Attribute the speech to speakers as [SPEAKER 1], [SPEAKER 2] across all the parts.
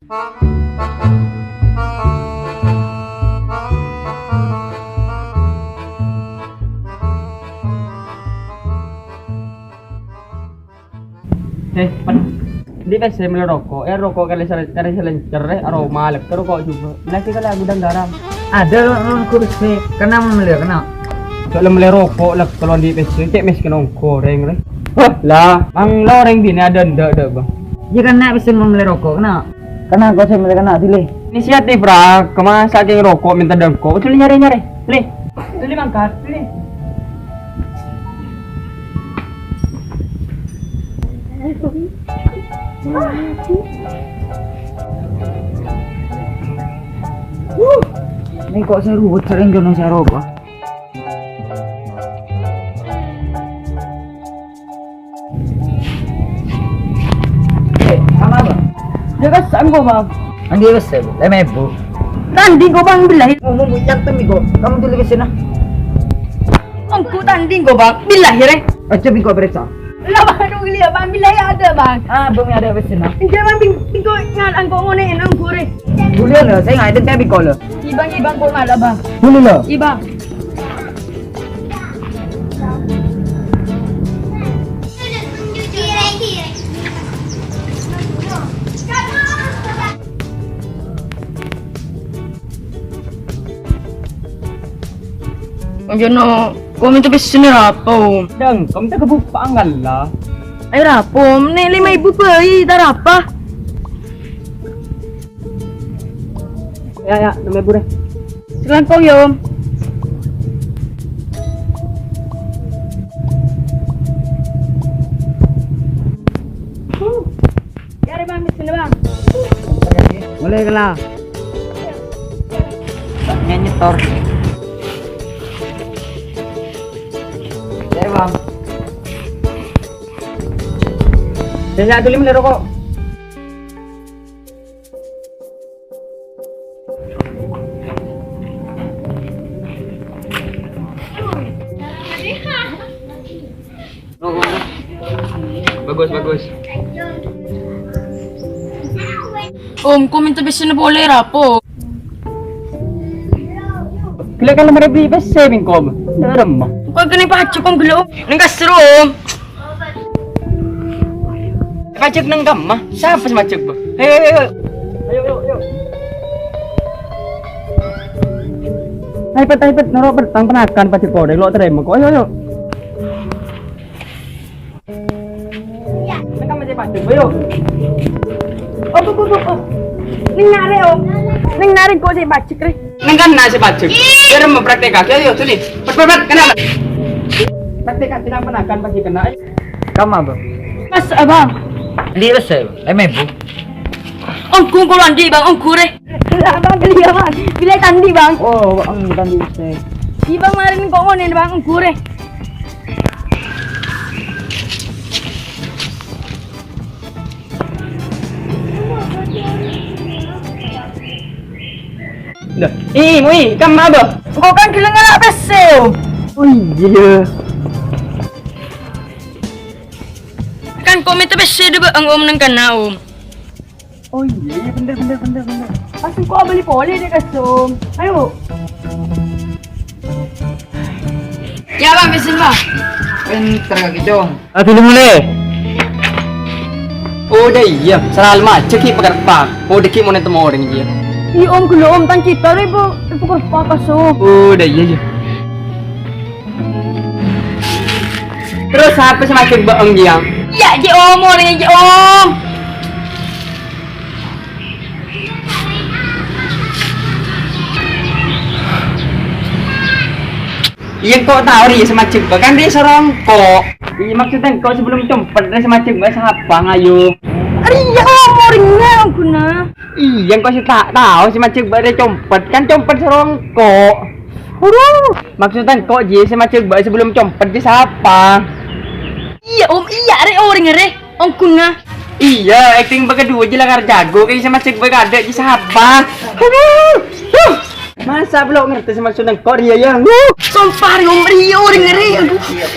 [SPEAKER 1] Hindi kasi may rokok. Rokok kali selencer aroma lek rokok juga. Lagi kali gudang garam.
[SPEAKER 2] Ada orang kurus nih. Kenapa membeli? Kenapa?
[SPEAKER 1] Kalau beli rokok lek kalau di PC cek mes kena goreng re. Lah, mang loreng bini ada ndak bang.
[SPEAKER 2] Ya karena bisa membeli rokok. Kenapa? Kenapa kau saya membeli kenapa? Pilih.
[SPEAKER 1] Inisiatif bra, kemana saking rokok minta dengkok. Pilih nyari. Pilih. Pilih mangkat, pilih.
[SPEAKER 2] Ini kok seru sering jono saya rokok.
[SPEAKER 1] Sama bang. Dia kan sanggup bang.
[SPEAKER 2] Andi bes, lemah bu.
[SPEAKER 1] Tanding ko bang bilahi.
[SPEAKER 2] Ngomong bujang tuh migo. Kamu tuh lebih sana.
[SPEAKER 1] Angku tanding ko bang bilahi re.
[SPEAKER 2] Aja migo periksa.
[SPEAKER 1] Lah bang dong lihat bang bilahi ada bang.
[SPEAKER 2] Bumi ada bes sana.
[SPEAKER 1] Jangan bingo ngan angko ngonein angku re.
[SPEAKER 2] Boleh lah, saya nggak ada tapi kalau.
[SPEAKER 1] Ibang ko malah bang.
[SPEAKER 2] Boleh lah.
[SPEAKER 1] Ibang.
[SPEAKER 3] Jono, kami tuh bisa rapo.
[SPEAKER 1] Deng, kamu tak kebupangan lah.
[SPEAKER 3] Ay rapo, ni 5,000 pa, darapa.
[SPEAKER 1] Ya, namanya bure.
[SPEAKER 3] Silang kau yom.
[SPEAKER 1] Yari bang, sini bang.
[SPEAKER 2] Boleh lah. Nyetor.
[SPEAKER 1] Ya bang. Saya dulu beli rokok. Bagus.
[SPEAKER 3] Kami tuh bisa boleh rapo.
[SPEAKER 1] Kila kalau mereka beli bes saving kom. Dalam mah.
[SPEAKER 3] Kau kena pacu kong gelo. Nengkas serum.
[SPEAKER 1] Pajak nang mah. Siapa sih pajak ba? Ayo. Hypet, naro bertang penakan pajak kode lo terima kok. Ayo. Mereka masih pajak, ayo.
[SPEAKER 3] Oh. Neng nari kau saya pacik re.
[SPEAKER 1] Nengkan nasi pajak. Biar mau praktek kaki, ayo sini. Cepet, kenapa? Praktek kaki nang penakan pajak kena.
[SPEAKER 2] Kamu apa?
[SPEAKER 3] Mas abang.
[SPEAKER 2] Andi bes, lemah bu.
[SPEAKER 3] Angku kau landi bang, angku re.
[SPEAKER 1] Abang beli bang. Bila tandi bang.
[SPEAKER 2] Oh, ang tadi bes.
[SPEAKER 3] Ibang marin kau ngonin bang, angku re.
[SPEAKER 1] Dah. Mui, kamu apa?
[SPEAKER 3] Kau kan kelengar apa sih?
[SPEAKER 1] Oh iya.
[SPEAKER 3] Kan kami tuh bisa deh ang neng kana om.
[SPEAKER 1] Oh iya, bener.
[SPEAKER 3] Asal kau beli poli deh kasum. Ayo. Ya bang, besin bang.
[SPEAKER 2] Pinter kaki dong.
[SPEAKER 1] Dulu mulai. Oh dah iya, selalu macet ki pakai pak. Oh deki mau nonton orang dia.
[SPEAKER 3] Iya om, kalau om tan kita deh bu, itu kau apa kasum.
[SPEAKER 1] Oh dah iya. Terus apa semakin baeng dia?
[SPEAKER 3] Ya je om, orangnya je om.
[SPEAKER 1] Iya kok tahu dia semacam bahkan dia serongkok. Iya maksudnya kau sebelum cempet dia semacam bahasa apa ngayu?
[SPEAKER 3] Iya om, orangnya om guna.
[SPEAKER 1] Iya kau sih tak tahu semacam bahasa cempet kan cempet serongkok. Maksudnya kok dia semacam bahasa sebelum cempet dia siapa?
[SPEAKER 3] Iya om, iya re orangnya re, om guna.
[SPEAKER 1] Iya, acting berdua je lah jago kayak sama cek berada di siapa. Masa belum ngerti sama Sunan Korea ya?
[SPEAKER 3] Sumpah om Ria orang ngeri.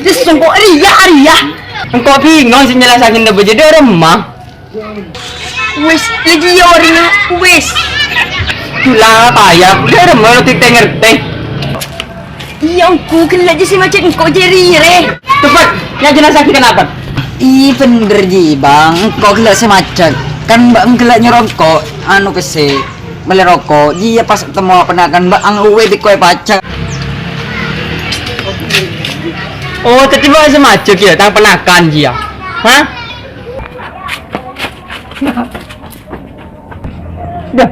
[SPEAKER 3] Dia sumpah Ria.
[SPEAKER 1] Engkau bingung sih nyelasakin dah berjadi remah.
[SPEAKER 3] Wes, lagi orang wes.
[SPEAKER 1] Tulang payah, udah ada mau tidak ngerti.
[SPEAKER 3] Yang ku kena aja si macam kau jeri re.
[SPEAKER 1] Cepat, yang jenazah kita kenapa?
[SPEAKER 2] Ih bener ji bang, kok gelak semacam kan mbak gelak nyerokok, anu kese beli rokok, dia pas ketemu penakan mbak ang uwe di kue pacar.
[SPEAKER 1] Oh, tiba-tiba semacam ya, tang penakan dia. Hah? Dah,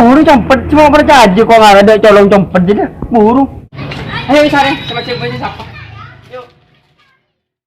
[SPEAKER 1] buru compet, cuma percaya kok nggak ada colong compet jadi buru. Ayo cari, sama ceweknya siapa?